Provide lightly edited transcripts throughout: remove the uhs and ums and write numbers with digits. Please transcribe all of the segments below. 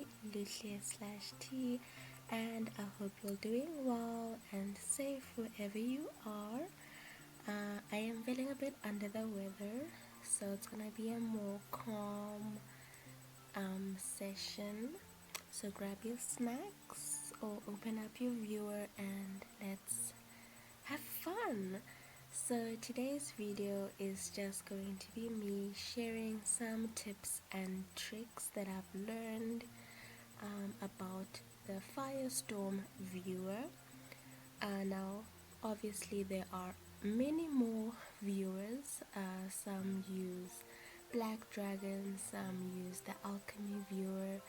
me, Lucia/T, and I hope you're doing well and safe wherever you are. I am feeling a bit under the weather, so it's gonna be a more calm session. So grab your snacks or open up your viewer and let's have fun. So today's video is just going to be me sharing some tips and tricks that I've learned about the Firestorm viewer. Now obviously there are many more viewers. Some use Black Dragon, some use the Alchemy viewer,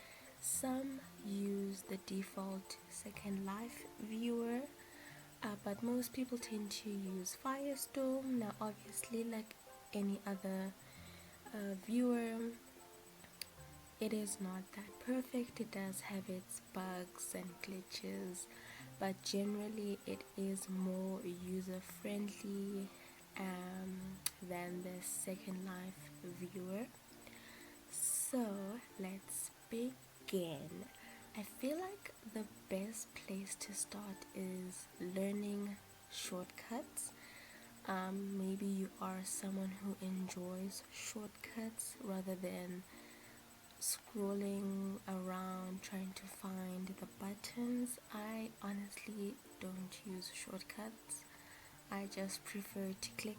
some use the default Secondlife viewer, but most people tend to use Firestorm. Now obviously, like any other viewer, it is not that perfect. It does have its bugs and glitches, but generally it is more user friendly than the Secondlife viewer. So let's begin. I feel like the best place to start is learning shortcuts. Maybe you are someone who enjoys shortcuts rather than scrolling around trying to find the buttons. I honestly don't use shortcuts. I just prefer to click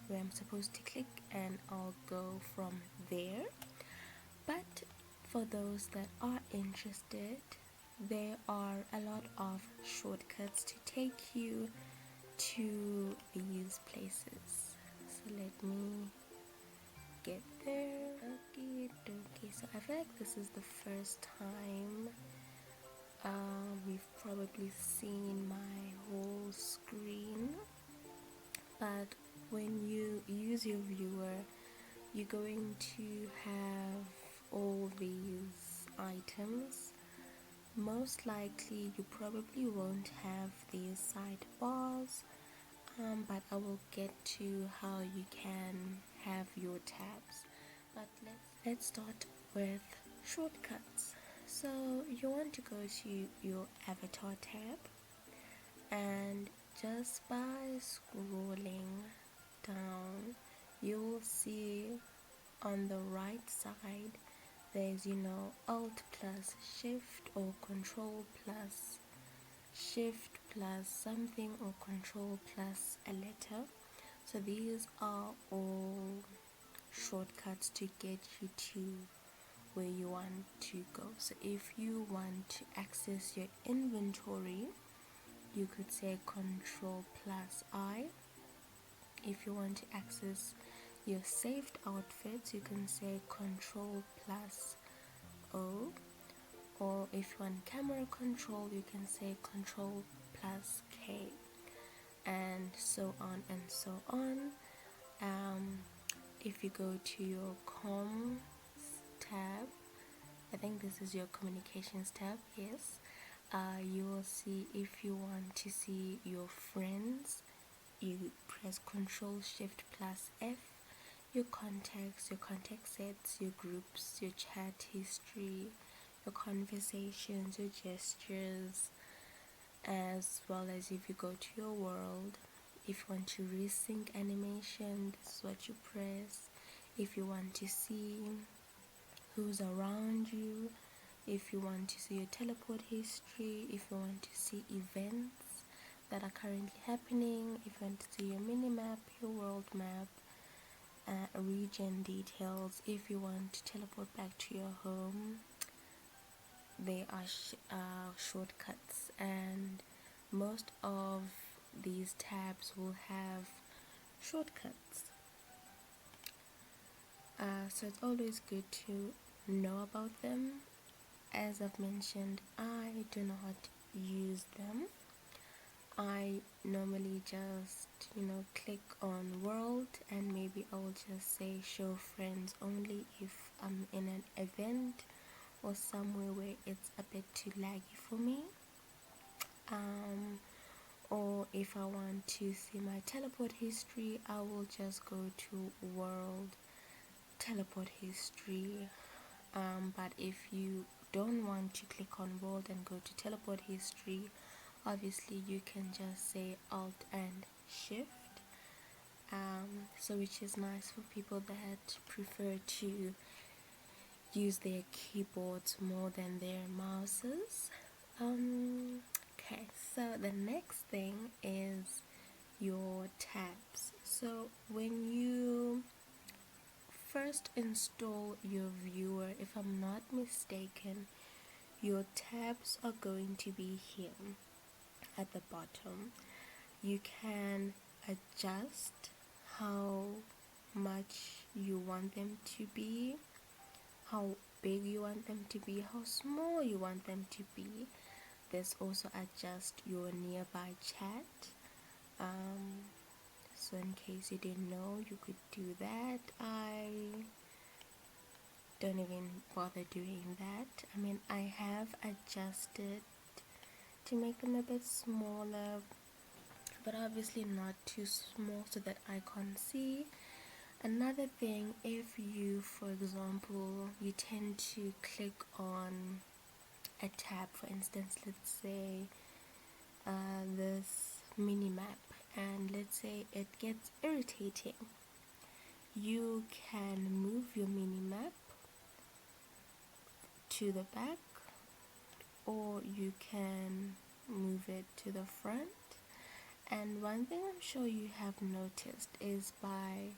where I'm supposed to click and I'll go from there. But for those that are interested, there are a lot of shortcuts to take you to these places. So let me get there. Okay, so I feel like this is the first time we've probably seen my whole screen, but when you use your viewer, you're going to have all these items. Most likely you probably won't have these sidebars, but I will get to how you can have your tabs. But let's start with shortcuts. So you want to go to your avatar tab, and just by scrolling down you will see on the right side there's alt plus shift or control plus shift plus something or control plus a letter. So these are all shortcuts to get you to where you want to go. So if you want to access your inventory, you could say control plus I. If you want to access your saved outfits, you can say control plus O. Or if you want camera control, you can say control plus K, and so on and so on. If you go to your comms tab, I think this is your communications tab, yes, you will see if you want to see your friends, you press control shift plus F. Your contacts, your contact sets, your groups, your chat history, your conversations, your gestures, as well as if you go to your world. If you want to resync animation, this is what you press. If you want to see who's around you, if you want to see your teleport history, if you want to see events that are currently happening, if you want to see your mini map, your world map, region details, if you want to teleport back to your home, they are shortcuts, and most of these tabs will have shortcuts. So it's always good to know about them. As I've mentioned, I do not use them. I normally just click on world, and maybe I'll just say show friends only if I'm in an event or somewhere where it's a bit too laggy for me, or if I want to see my teleport history, I will just go to world teleport history. but if you don't want to click on world and go to teleport history, obviously you can just say alt and shift, so which is nice for people that prefer to use their keyboards more than their mouses. Okay, so the next thing is your tabs. So when you first install your viewer, if I'm not mistaken, your tabs are going to be here at the bottom. You can adjust how much you want them to be, how big you want them to be, how small you want them to be. There's also adjust your nearby chat. So in case you didn't know, you could do that. I don't even bother doing that. I mean, I have adjusted to make them a bit smaller, but obviously not too small so that I can't see. Another thing, if you, for example, you tend to click on a tab, for instance, let's say this mini map, and let's say it gets irritating, you can move your mini map to the back, or you can move it to the front. And one thing I'm sure you have noticed is by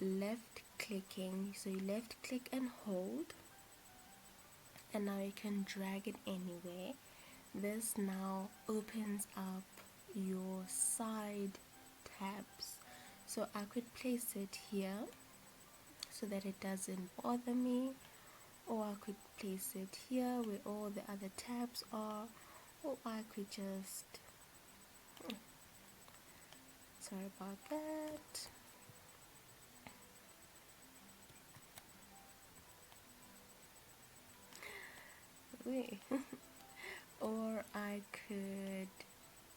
left clicking, so you left click and hold, and now you can drag it anywhere. This now opens up your side tabs, so I could place it here so that it doesn't bother me, or I could place it here where all the other tabs are, or I could just, sorry about that, wait. Or I could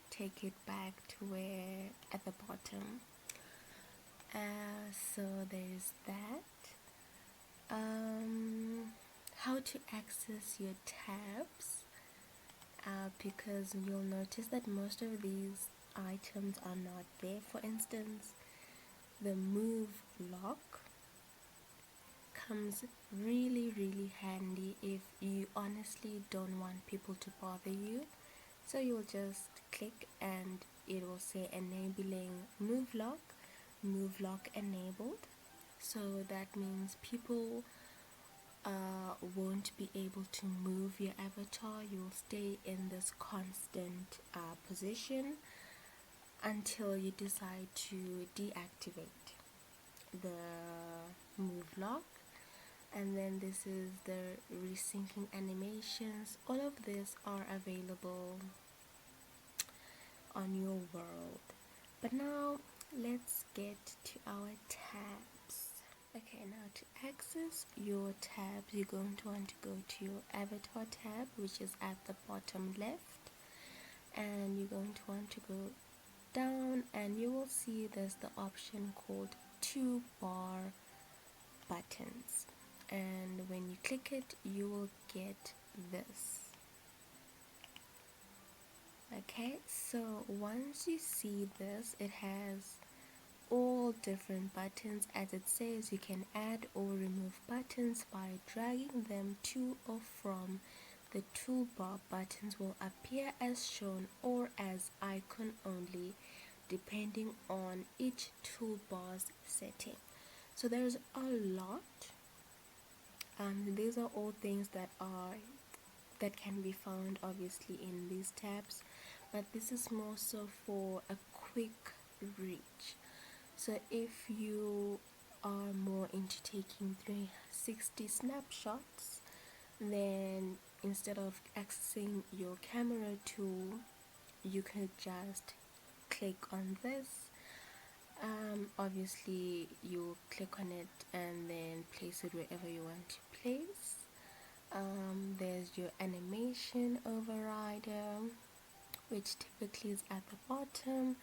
take it back to where at the bottom. So there's that. How to access your tabs, because you'll notice that most of these items are not there. For instance, the move lock comes really handy if you honestly don't want people to bother you. So you'll just click and it will say enabling move lock enabled. So that means people won't be able to move your avatar. You'll stay in this constant position until you decide to deactivate the move lock. And then this is the resyncing animations. All of this are available on your world. But now let's get to our tabs. Okay, now to access your tabs, you're going to want to go to your avatar tab, which is at the bottom left, and you're going to want to go down, and you will see there's the option called toolbar buttons, and when you click it, you will get this. Okay, so once you see this, it has all different buttons. As it says, you can add or remove buttons by dragging them to or from the toolbar. Buttons will appear as shown or as icon only, depending on each toolbar's setting. So there's a lot. These are all things that can be found obviously in these tabs, but this is more so for a quick reach. So if you are more into taking 360 snapshots, then instead of accessing your camera tool, you could just click on this. Obviously you click on it and then place it wherever you want to place. There's your animation overrider, which typically is at the bottom,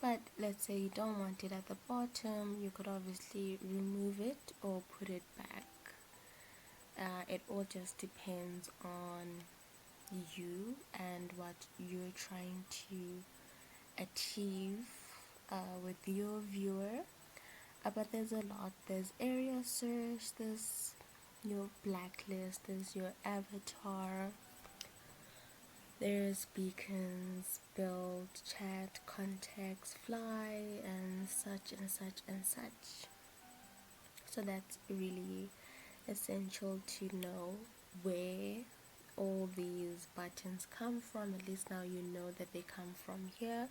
but let's say you don't want it at the bottom, you could obviously remove it or put it back. It all just depends on you and what you're trying to achieve with your viewer. But there's a lot. There's area search, there's your blacklist, there's your avatar, there's beacons, build, chat, context, fly, and such and such and such. So that's really essential to know where all these buttons come from. At least now you know that they come from here.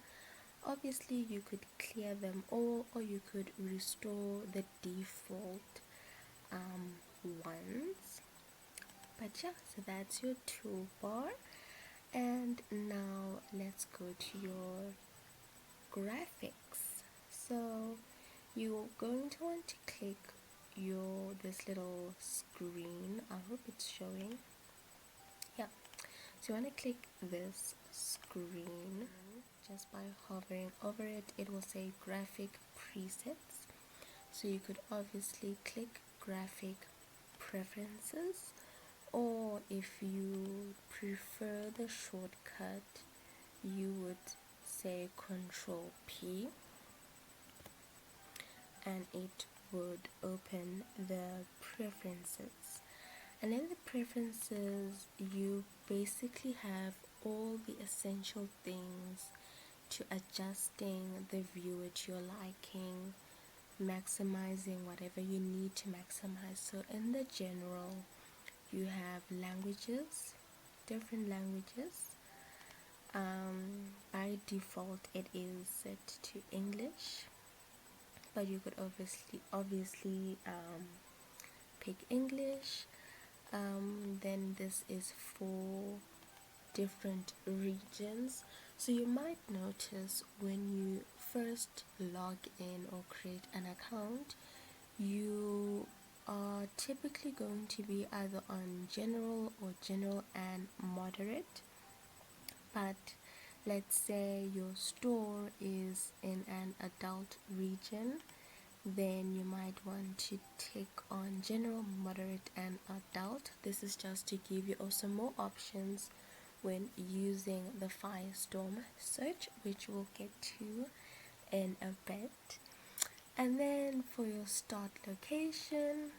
Obviously you could clear them all, or you could restore the default ones. But yeah, so that's your toolbar. And now let's go to your graphics. So you're going to want to click this little screen. I hope it's showing. Yeah, so you want to click this screen. Just by hovering over it, it will say graphic presets. So you could obviously click graphic preferences, or if you prefer the shortcut, you would say Control P, and it would open the preferences. And in the preferences, you basically have all the essential things to adjusting the viewer to your liking, maximizing whatever you need to maximize. So in the general, you have languages, different languages. By default it is set to English, but you could obviously pick English. Then this is for different regions. So you might notice when you first log in or create an account, you are typically going to be either on general or general and moderate. But let's say your store is in an adult region, then you might want to take on general, moderate, and adult. This is just to give you also more options when using the Firestorm search, which we'll get to in a bit. And then for your start location,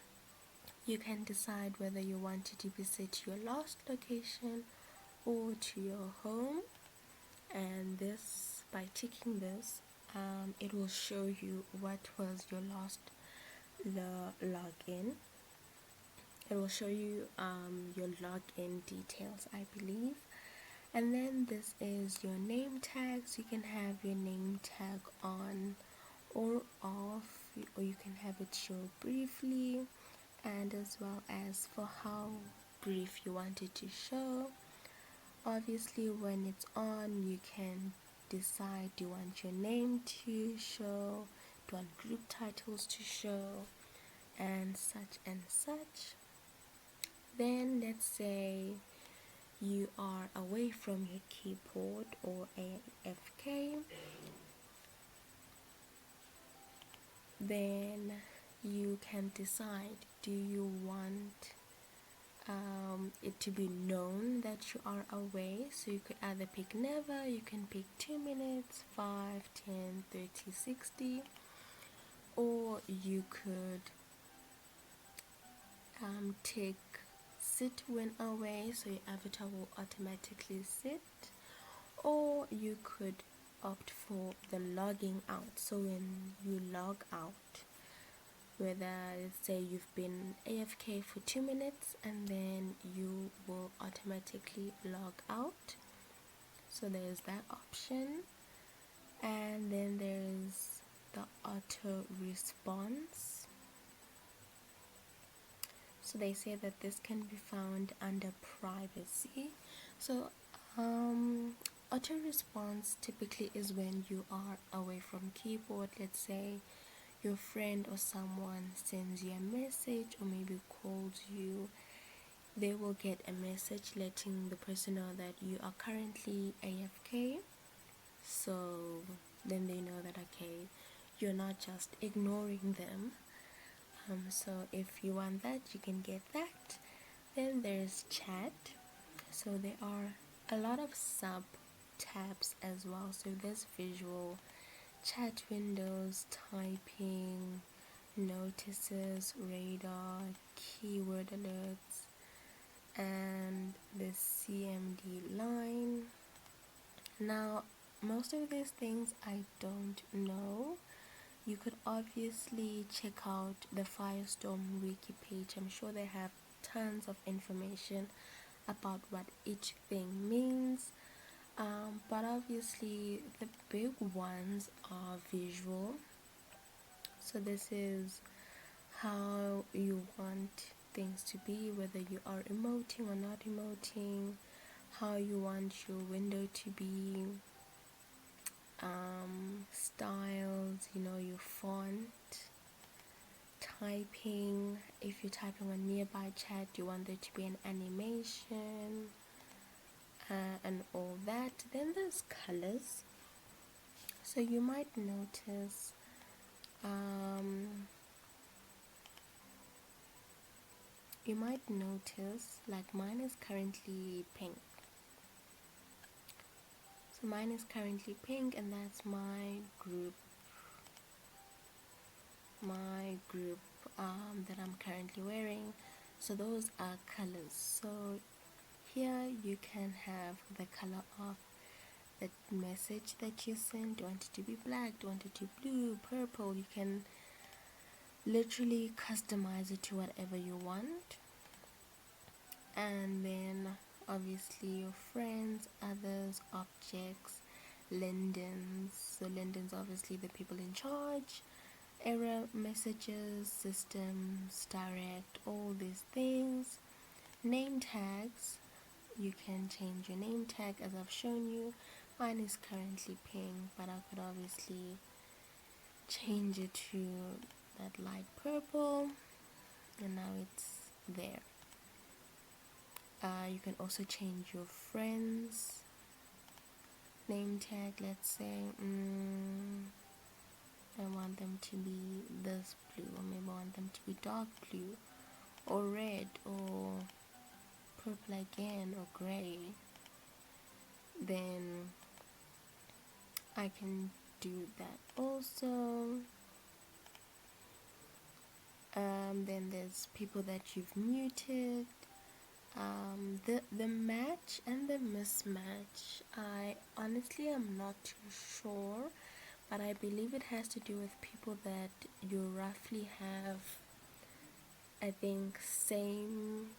you can decide whether you want it to be set to your last location or to your home. And this, by ticking this, it will show you what was your last login. It will show you your login details, I believe. And then this is your name tags. You can have your name tag on or off, or you can have it show briefly, and as well as for how brief you want it to show. Obviously when it's on, you can decide, do you want your name to show, do you want group titles to show, and such and such. Then let's say you are away from your keyboard or AFK, then you can decide, do you want it to be known that you are away? So you could either pick never, you can pick 2 minutes, 5, 10, 30, 60, or you could take sit when away, so your avatar will automatically sit, or you could opt for the logging out. So when you log out, whether let's say you've been AFK for 2 minutes, and then you will automatically log out. So there's that option. And then there's the auto response. So they say that this can be found under privacy. So auto response typically is when you are away from keyboard. Let's say your friend or someone sends you a message or maybe calls you, they will get a message letting the person know that you are currently AFK. So then they know that, okay, you're not just ignoring them. So if you want that, you can get that. Then there's chat. So there are a lot of sub tabs as well. So there's visual, chat windows, typing, notices, radar, keyword alerts, and the CMD line. Now, most of these things I don't know. You could obviously check out the Firestorm wiki page. I'm sure they have tons of information about what each thing means. But obviously, the big ones are visual. So, this is how you want things to be, whether you are emoting or not emoting, how you want your window to be, styles, your font, typing. If you're typing on nearby chat, you want there to be an animation, and all that. Then there's colors. So you might notice like mine is currently pink. So mine is currently pink, and that's my group that I'm currently wearing. So those are colors. So here you can have the color of the message that you send. Do you want it to be black? Do you want it to be blue, purple? You can literally customize it to whatever you want. And then obviously your friends, others, objects, lindens. So lindens, obviously the people in charge, error messages, systems, direct, all these things. Name tags, you can change your name tag as I've shown you. Mine is currently pink, but I could obviously change it to that light purple, and now it's there. You can also change your friends name tag. Let's say I want them to be this blue, or maybe I want them to be dark blue or red or purple again or gray. Then I can do that also. Then there's people that you've muted. The match and the mismatch, I honestly am not too sure, but I believe it has to do with people that you roughly have, I think, same.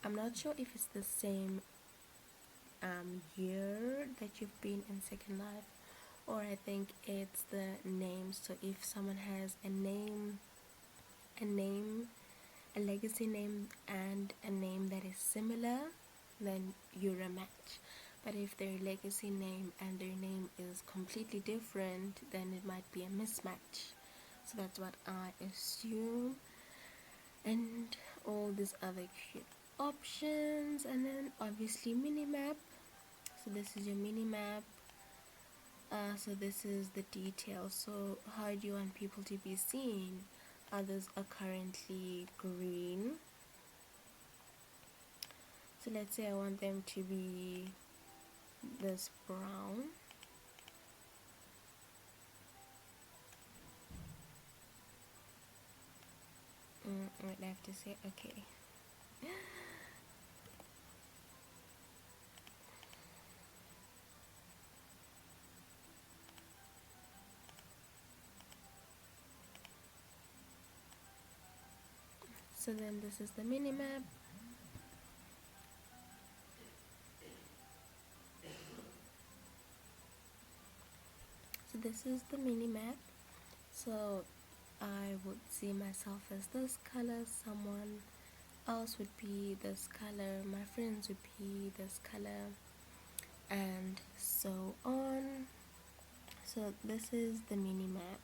I'm not sure if it's the same year that you've been in Second Life, or I think it's the name. So if someone has a legacy name, and a name that is similar, then you're a match. But if their legacy name and their name is completely different, then it might be a mismatch. So that's what I assume. And all these other cute options, and then obviously minimap. So this is your minimap. So this is the details. So how do you want people to be seen? Others are currently green. So let's say I want them to be this brown. I'd have to say okay. So then this is the minimap. So this is the minimap. So I would see myself as this color, someone else would be this color, my friends would be this color, and so on. So this is the minimap.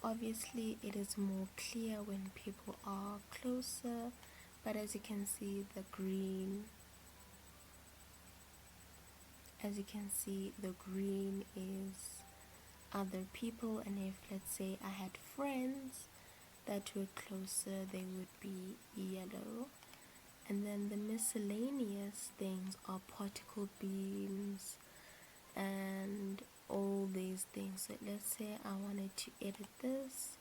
Obviously it is more clear when people are closer, but as you can see the green is other people, and if let's say I had friends that were closer, they would be yellow. And then the miscellaneous things are particle beams and all these things. So let's say I wanted to edit this,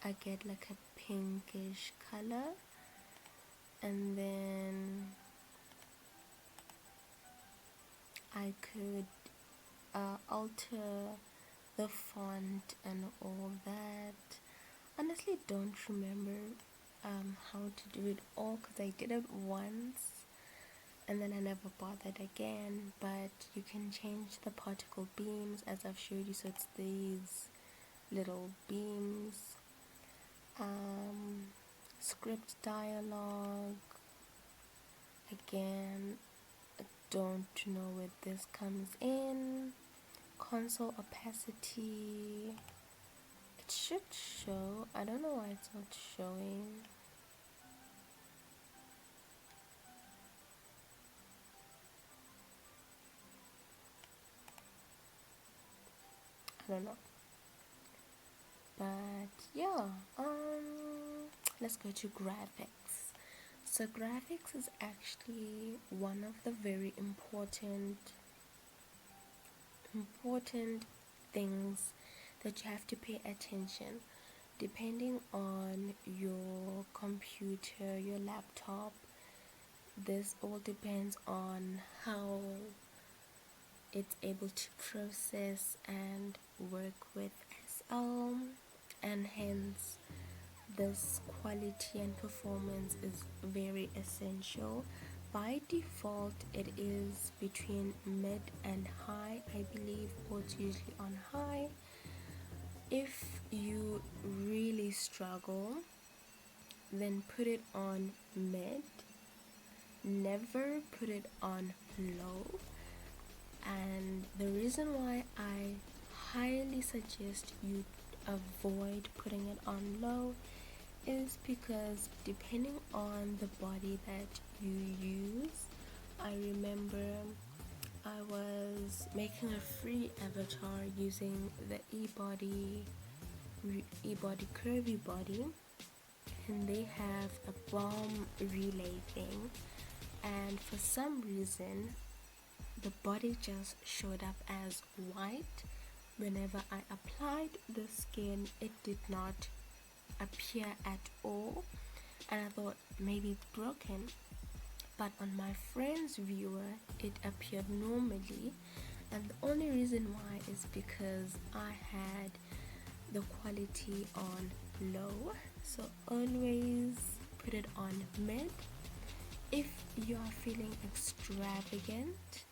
I get like a pinkish color, and then I could alter the font and all that. Honestly, don't remember how to do it all because I did it once and then I never bothered again. But you can change the particle beams as I've showed you. So it's these little beams, script dialogue. Again, I don't know where this comes in. Console opacity, it should show. I don't know why it's not showing. I don't know, but yeah, let's go to graphics. So graphics is actually one of the very important things that you have to pay attention. Depending on your computer, your laptop, this all depends on how it's able to process and work with SL, and hence this quality and performance is very essential. By default it is between mid and high, I believe, or it's usually on high. If you really struggle, then put it on mid. Never put it on low. And the reason why I highly suggest you avoid putting it on low is because depending on the body that you use, I remember I was making a free avatar using the eBody curvy body, and they have a bomb relay thing, and for some reason the body just showed up as white. Whenever I applied the skin, it did not appear at all, and I thought maybe it's broken. But on my friend's viewer, it appeared normally, and the only reason why is because I had the quality on low. So always put it on mid. If you are feeling extravagant,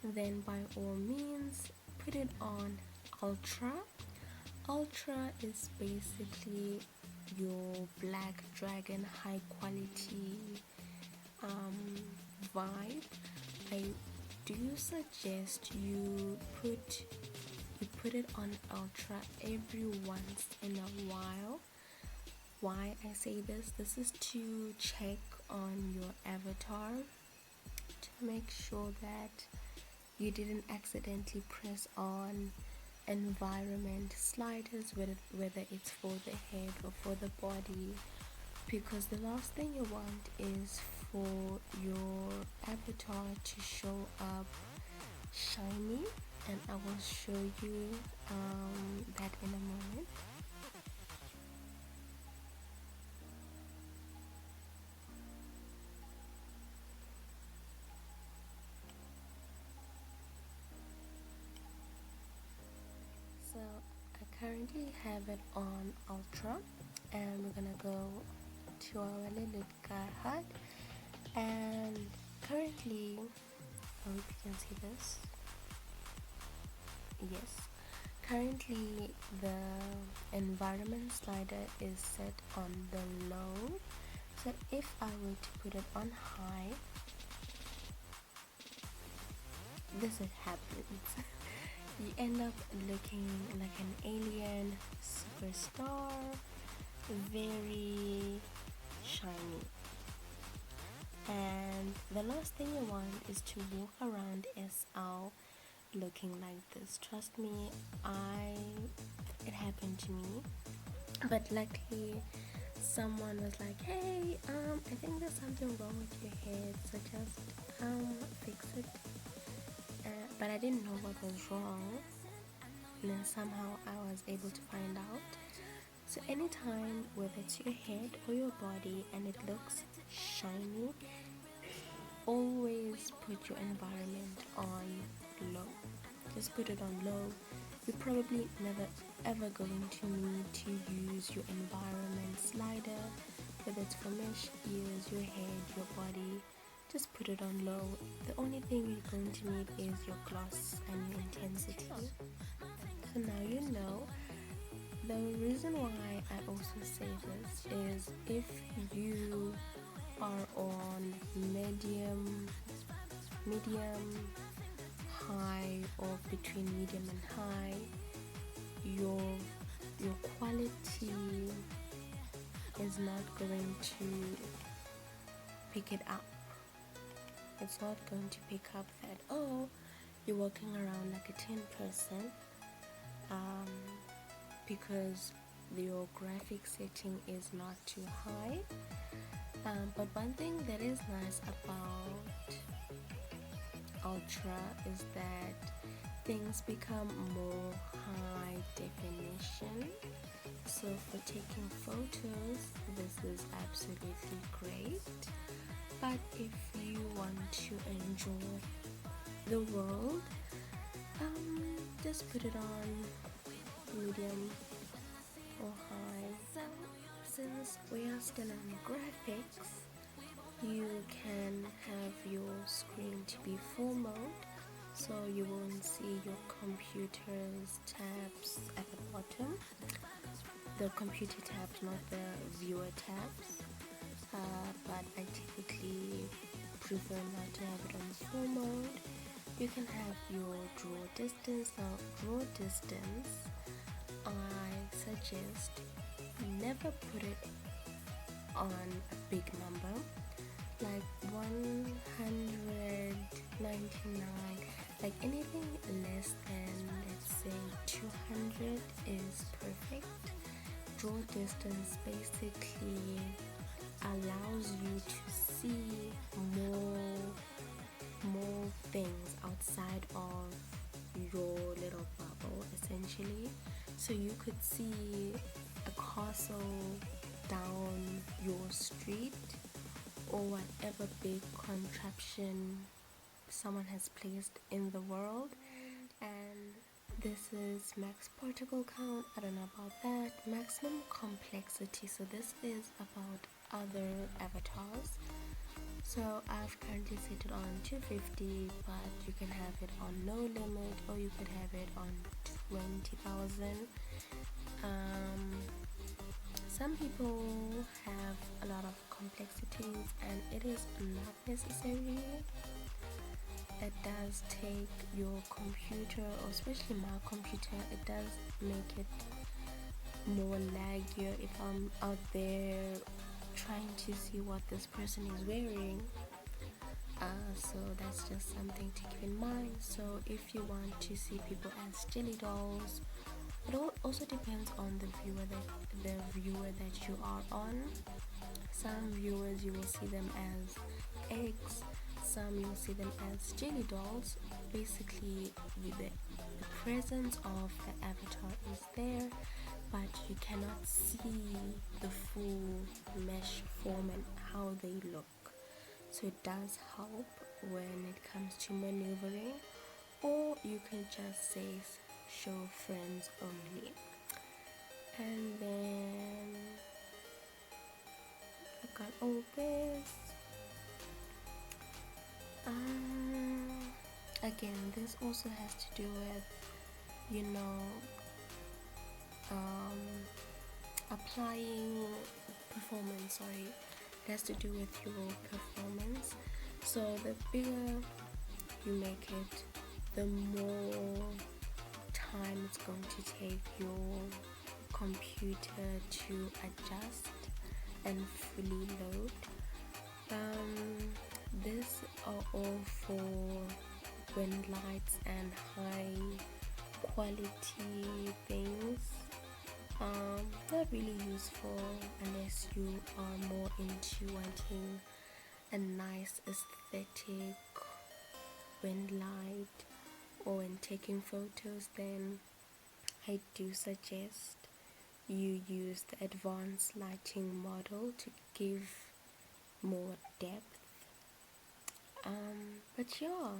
then by all means put it on ultra. Ultra is basically your black dragon high quality vibe. I do suggest you put it on ultra every once in a while. Why I say this is to check on your avatar to make sure that you didn't accidentally press on environment sliders, whether it's for the head or for the body, because the last thing you want is for your avatar to show up shiny, and I will show you that in a moment. So I currently have it on ultra, and we're gonna go to our little car hut. And currently, I hope you can see this. Yes, currently the environment slider is set on the low. So if I were to put it on high, this is happens. You end up looking like an alien superstar, very shiny. And the last thing you want is to walk around SL looking like this. Trust me, it happened to me. But luckily someone was like, hey, I think there's something wrong with your head, so just fix it. But I didn't know what was wrong, and then somehow I was able to find out. So anytime, whether it's your head or your body and it looks shiny, always put your environment on low. Just put it on low. You're probably never ever going to need to use your environment slider, whether it's for mesh, ears, your head, your body. Just put it on low. The only thing you're going to need is your gloss and your intensity. So now you know. The reason why I also say this is if you are on medium, high, or between medium and high, your quality is not going to pick it up. It's not going to pick up that, oh, you're walking around like a 10%, because your graphic setting is not too high. But one thing that is nice about Ultra is that things become more high definition. So for taking photos, this is absolutely great. But if you want to enjoy the world, just put it on medium or high. So since we are still on graphics, you can have your screen to be full mode, so you won't see your computer's tabs at the bottom. The computer tabs, not the viewer tabs. But I typically prefer not to have it on full mode. You can have your draw distance. Now, draw distance, I suggest never put it on a big number, like 199. Like anything less than, let's say, 200 is perfect. Draw distance basically allows you to see more things outside of your little bubble, essentially. So you could see a castle down your street, or whatever big contraption someone has placed in the world. And this is max particle count, I don't know about that. Maximum complexity, so this is about other avatars. So I've currently set it on 250, but you can have it on no limit, or you could have it on 20,000. Some people have a lot of complexities, and it is not necessary. It does take your computer, or especially my computer, it does make it more laggier if I'm out there trying to see what this person is wearing. So that's just something to keep in mind. So if you want to see people as jelly dolls, it also depends on the viewer that you are on. Some viewers, you will see them as eggs. Some you'll see them as jelly dolls. Basically, the presence of the avatar is there, but you cannot see the full mesh form and how they look. So it does help when it comes to maneuvering, or you can just say show friends only. And then I got all this. Again, this also has to do with, applying performance. Sorry, it has to do with your performance. So the bigger you make it, the more time it's going to take your computer to adjust and fully load. This are all for when lights and high quality things Not really useful unless you are more into wanting a nice aesthetic when light or when taking photos. Then I do suggest you use the advanced lighting model to give more depth. But yeah,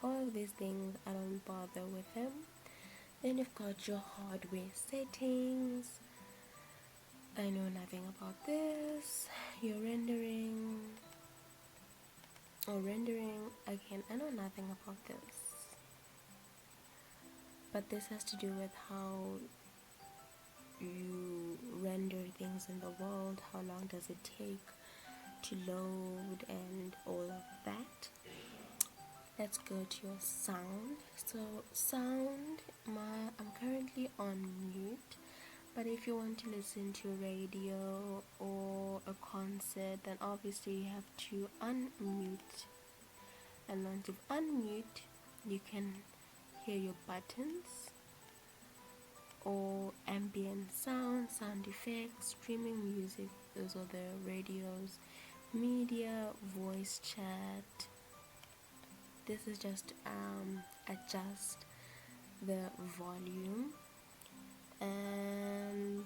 all of these things I don't bother with them. Then you've got your hardware settings. I know nothing about this. Your rendering again, I know nothing about this. But this has to do with how you render things in the world, how long does it take to load and all of that. Let's go to your sound. So sound, I'm currently on mute, but if you want to listen to radio or a concert, then obviously you have to unmute. And once you unmute, you can hear your buttons or ambient sound effects, streaming music. Those are the radios, media, voice chat. This is just adjust the volume, and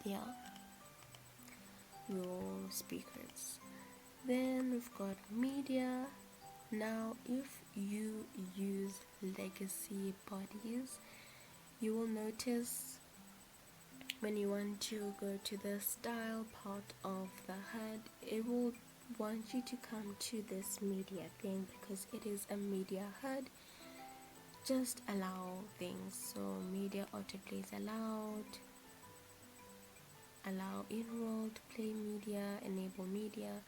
yeah, your speakers. Then we've got media. Now if you use legacy bodies, you will notice when you want to go to the style part of the HUD, it will want you to come to this media thing because it is a media HUD. Just allow things. So media autoplays allowed, allow in-world play media, enable media,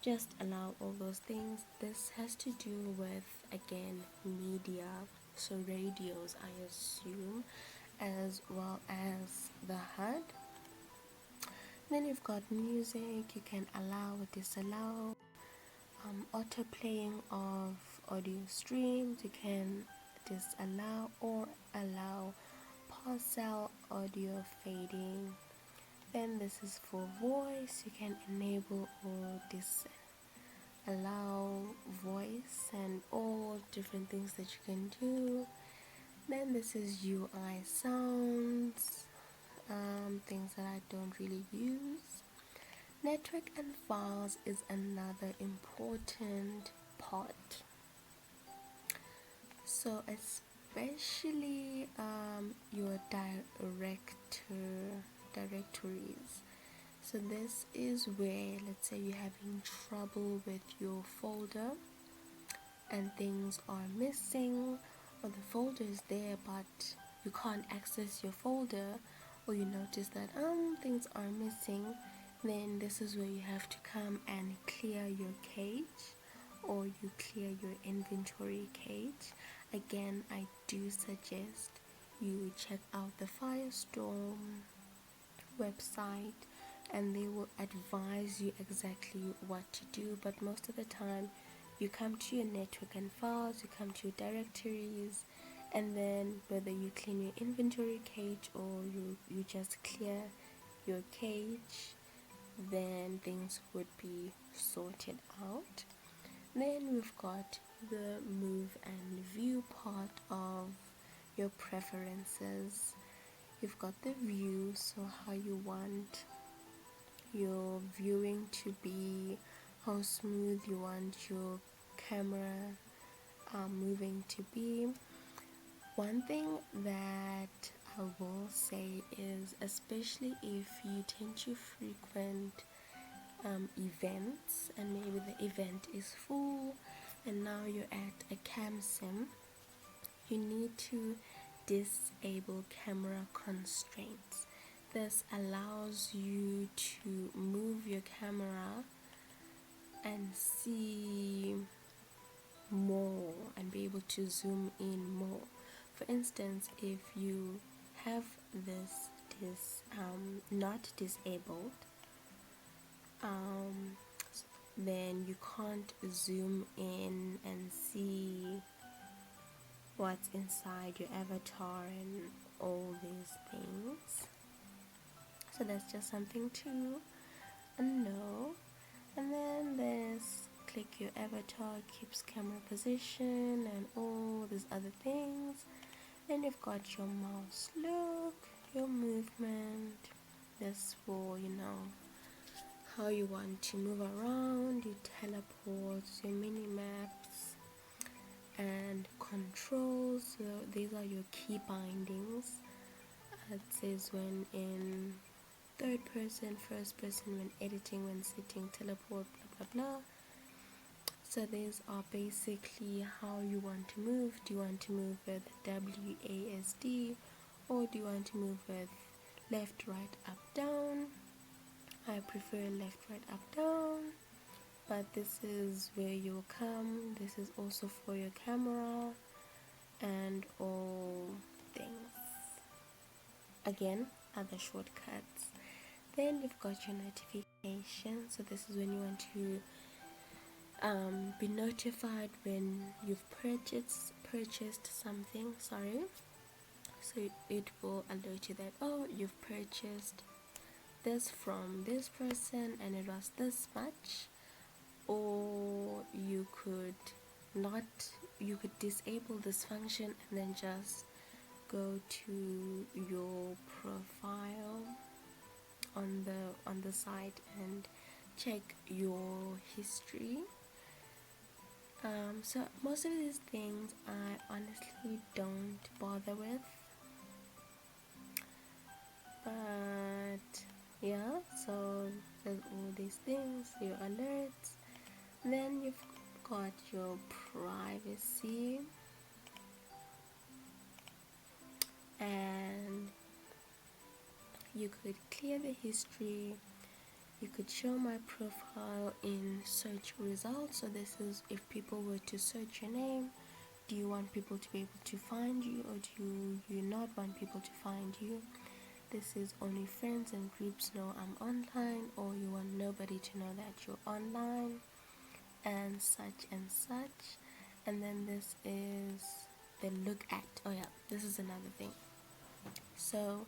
just allow all those things. This has to do with, again, media, so radios I assume, as well as the HUD. Then you've got music. You can allow or disallow auto playing of audio streams. You can disallow or allow partial audio fading. Then this is for voice. You can enable or disallow voice and all different things that you can do. Then this is UI sounds, things that I don't really use. Network and files is another important part. So especially your directories. So this is where, let's say you're having trouble with your folder and things are missing, or the folder is there but you can't access your folder, or you notice that things are missing. Then this is where you have to come and clear your cache, or you clear your inventory cache. Again, I do suggest you check out the Firestorm website and they will advise you exactly what to do. But most of the time you come to your network and files, you come to your directories, and then whether you clean your inventory cache or you just clear your cache, then things would be sorted out. Then we've got the move and view part of your preferences. You've got the view, so how you want your viewing to be, how smooth you want your camera moving to be. One thing that I will say is, especially if you tend to frequent events and maybe the event is full and now you're at a cam sim, you need to disable camera constraints. This allows you to move your camera and see more and be able to zoom in more. For instance, if you have this not disabled, then you can't zoom in and see what's inside your avatar and all these things. So that's just something to know. And then there's click your avatar, keeps camera position, and all these other things. Then you've got your mouse look, your movement. This for how you want to move around, your teleports, your mini maps, and controls. So these are your key bindings. It says when in third person, first person, when editing, when setting, teleport, blah blah blah. So these are basically how you want to move. Do you want to move with WASD, or do you want to move with left, right, up, down? I prefer left, right, up, down, but this is where you'll come. This is also for your camera and all things. Again, other shortcuts. Then you've got your notification. So this is when you want to be notified when you've purchased something. So it will alert you that, oh, you've purchased this from this person and it was this much. Or you could disable this function and then just go to your profile on the site and check your history. So most of these things I honestly don't bother with, but yeah, so there's all these things, your alerts. Then you've got your privacy, and you could clear the history. You could show my profile in search results. So this is if people were to search your name. Do you want people to be able to find you, or do you not want people to find you? This is only friends and groups know I'm online, or you want nobody to know that you're online, and such and such. And then this is the look at. Oh yeah, this is another thing. So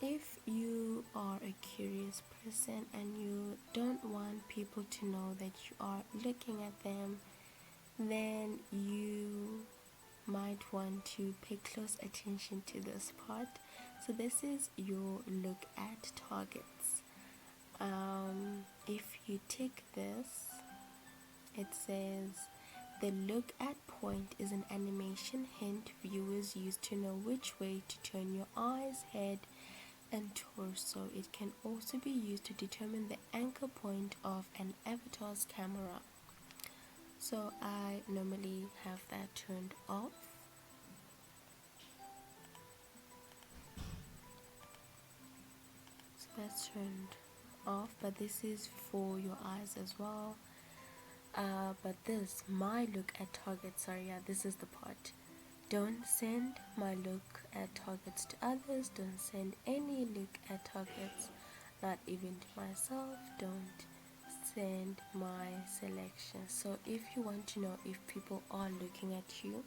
if you are a curious person and you don't want people to know that you are looking at them, then you might want to pay close attention to this part. So this is your look at targets. If you tick this, it says the look at point is an animation hint viewers use to know which way to turn your eyes, head, and torso. It can also be used to determine the anchor point of an avatar's camera. So I normally have that turned off. So that's turned off, but this is for your eyes as well. But this, my look at targets, this is the part. Don't send my look at targets to others. Don't send any look at targets, not even to myself. Don't send my selection. So if you want to know if people are looking at you,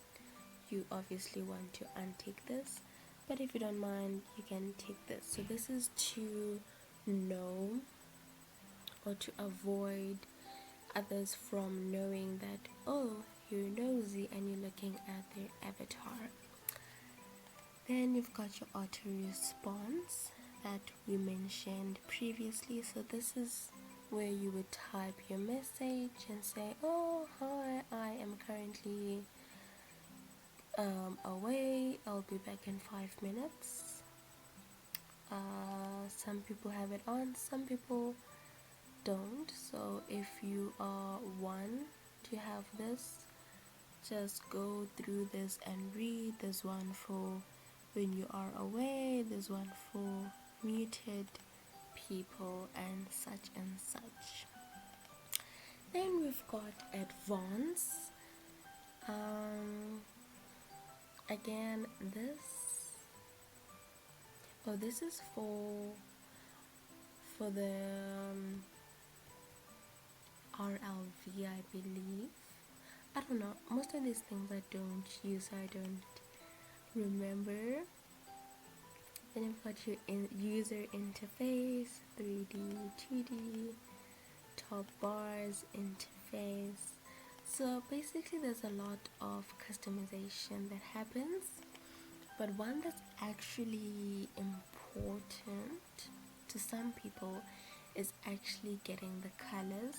you obviously want to untick this. But if you don't mind, you can tick this. So this is to know or to avoid others from knowing that, oh, you're nosy and you're looking at their avatar. Then you've got your auto response that we mentioned previously. So this is where you would type your message and say, oh, hi, I am currently away, I'll be back in 5 minutes. Some people have it on, some people don't. So if you are one to have this, just go through this and read. There's one for when you are away, there's one for muted people, and such and such. Then we've got advanced. Again, this is for the RLV, I believe. I don't know, most of these things I don't use, I don't remember. Then you've got your user interface, 3D, 2D, top bars, interface. So basically there's a lot of customization that happens, but one that's actually important to some people is actually getting the colors.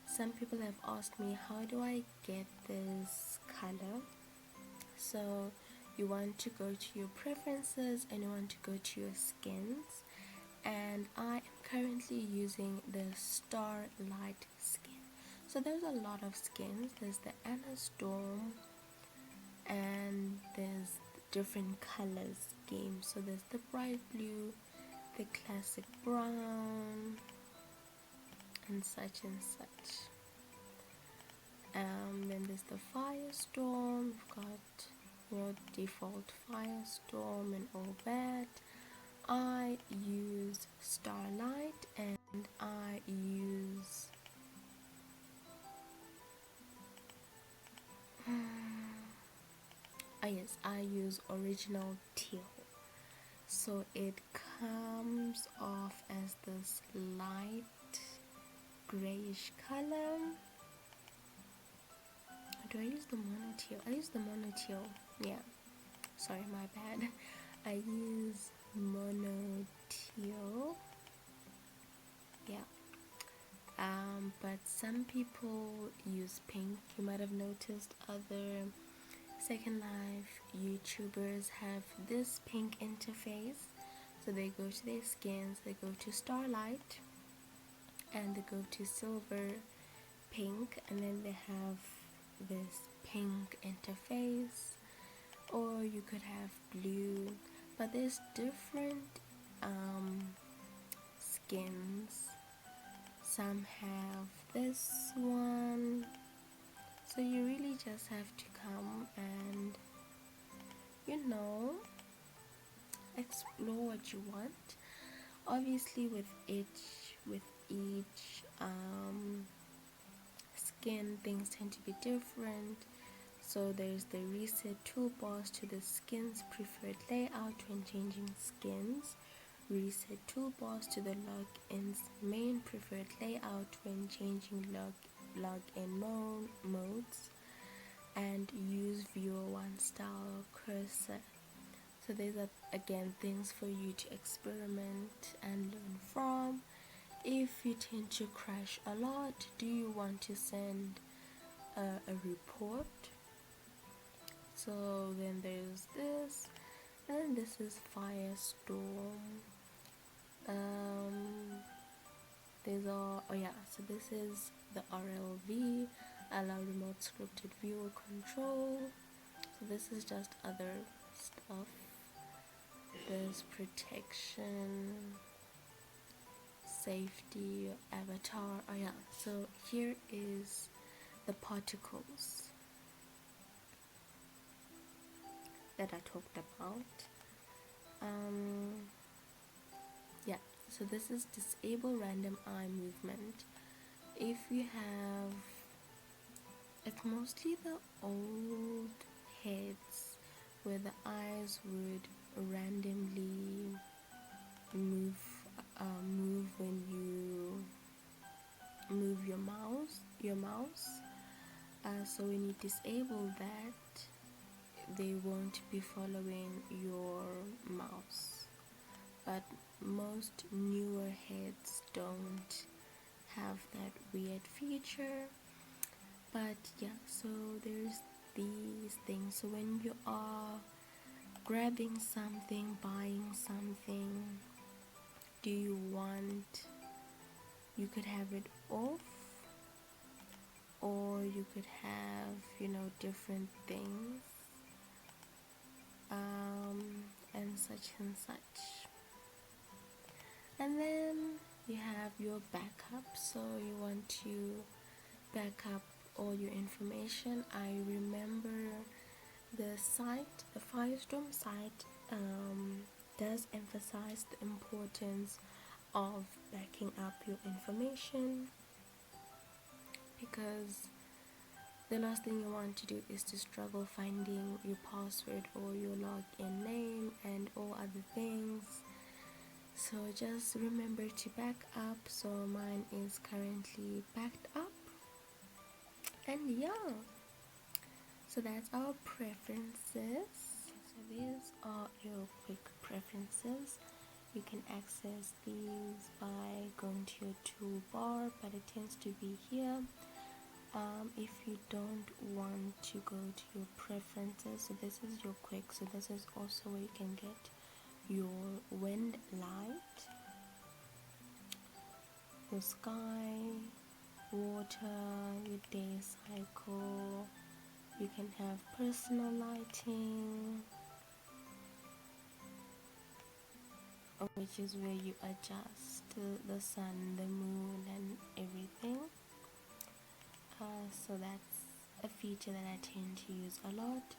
Some people have asked me, how do I get this color? So you want to go to your preferences and you want to go to your skins, and I am currently using the Starlight skin. So there's a lot of skins. There's the Anna Storm, and there's different colors game. So there's the bright blue, the classic brown, and such and such. Then there's the Firestorm. We've got your default Firestorm and all that. I use Starlight, and I use I use original teal. So it comes off as this light grayish color. Do I use the mono teal? I use the mono teal. Yeah. Sorry, my bad. I use mono teal. Yeah. But some people use pink. You might have noticed other Secondlife YouTubers have this pink interface. So they go to their skins, they go to Starlight, and they go to silver, pink, and then they have this pink interface. Or you could have blue, but there's different skins. Some have this one, so you really just have to come and explore what you want. Obviously with each skin, things tend to be different. So there's the reset toolbars to the skin's preferred layout when changing skins, reset toolbars to the login's main preferred layout when changing login modes, and use viewer one style cursor. So these are again things for you to experiment and learn from. If you tend to crash a lot, do you want to send a report? So then there's this, and this is Firestorm. So this is the RLV, allow remote scripted viewer control. So this is just other stuff. There's protection, safety, avatar. So here is the particles that I talked about. So this is disable random eye movement. If you have, it's mostly the old heads where the eyes would randomly move when you move your mouse. So when you disable that, they won't be following your mouse. But most newer heads don't have that weird feature. But yeah, so there's these things. So when you are grabbing something, buying something, you could have it off, or you could have different things, and such and such. And then you have your backup. So you want to back up all your information. I remember the Firestorm site does emphasize the importance of backing up your information, because the last thing you want to do is to struggle finding your password or your login name and all other things. So just remember to back up. So mine is currently backed up, and yeah, so that's our preferences. So these are your quick preferences. You can access these by going to your toolbar, but it tends to be here. If you don't want to go to your preferences, so this is your quick. So this is also where you can get your wind light, your sky, water, your day cycle. You can have personal lighting, which is where you adjust the sun, the moon, and everything. So that's a feature that I tend to use a lot.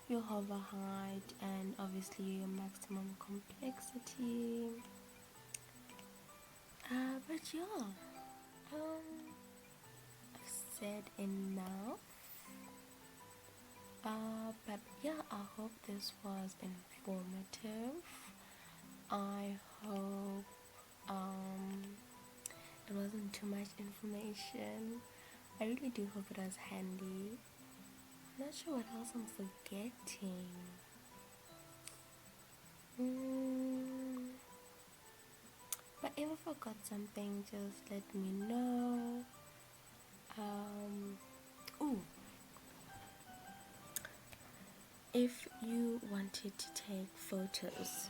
Your hover height, and obviously your maximum complexity. But yeah, I've said enough. But yeah, I hope this was informative. I hope it wasn't too much information. I really do hope it was handy. I'm not sure what else I'm forgetting. But if I forgot something, just let me know. Ooh, if you wanted to take photos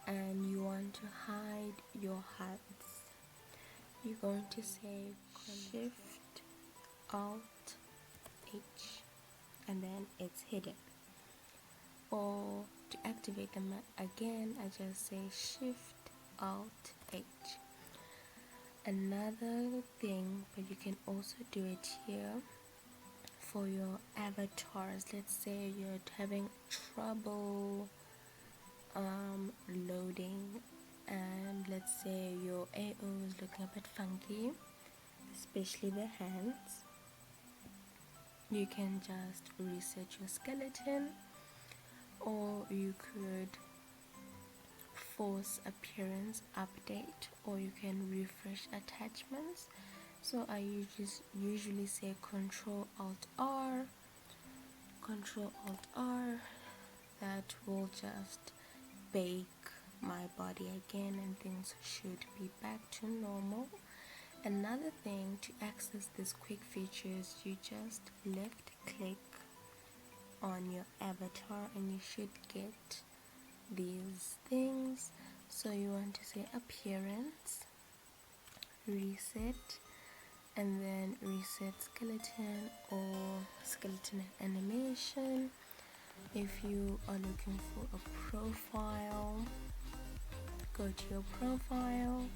and you want to hide your HUDs, you're going to say Shift Alt H and then it's hidden. Or to activate them again, I just say Shift Alt H. Another thing, but you can also do it here for your avatars. Let's say you're having trouble loading, and let's say your AO is looking a bit funky, especially the hands. You can just reset your skeleton, or you could force appearance update, or you can refresh attachments. So I usually say Control Alt R, Control Alt R. That will just bake my body again, and things should be back to normal. Another thing, to access these quick features, you just left click on your avatar and you should get these things. So you want to say appearance, reset, and then reset skeleton or skeleton animation. If you are looking for a profile, go to your profile,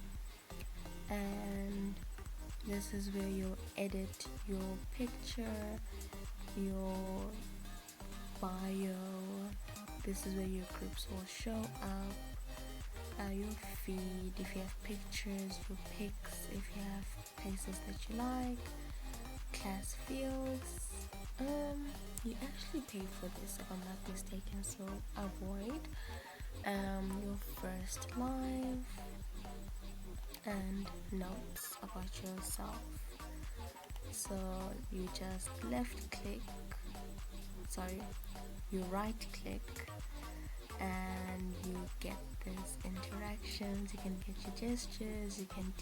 and this is where you edit your picture, your bio. This is where your groups will show up, your feed, if you have pictures, your pics, if you have places that you like, class fields. You actually pay for this if I'm not mistaken, so avoid your first live and notes about yourself. So you just you right click and you get these interactions. You can get your gestures, you can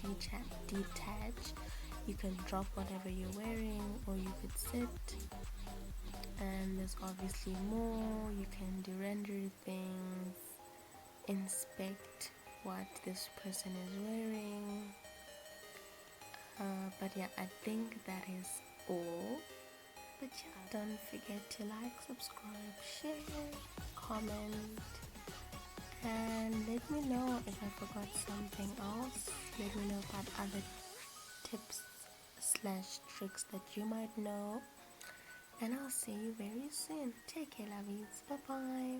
detach, you can drop whatever you're wearing, or you could sit. And there's obviously more. You can do render things, inspect what this person is wearing. But yeah, I think that is all. But yeah, don't forget to like, subscribe, share, comment, and let me know if I forgot something else. Let me know about other tips / tricks that you might know. And I'll see you very soon. Take care, lovies. Bye bye.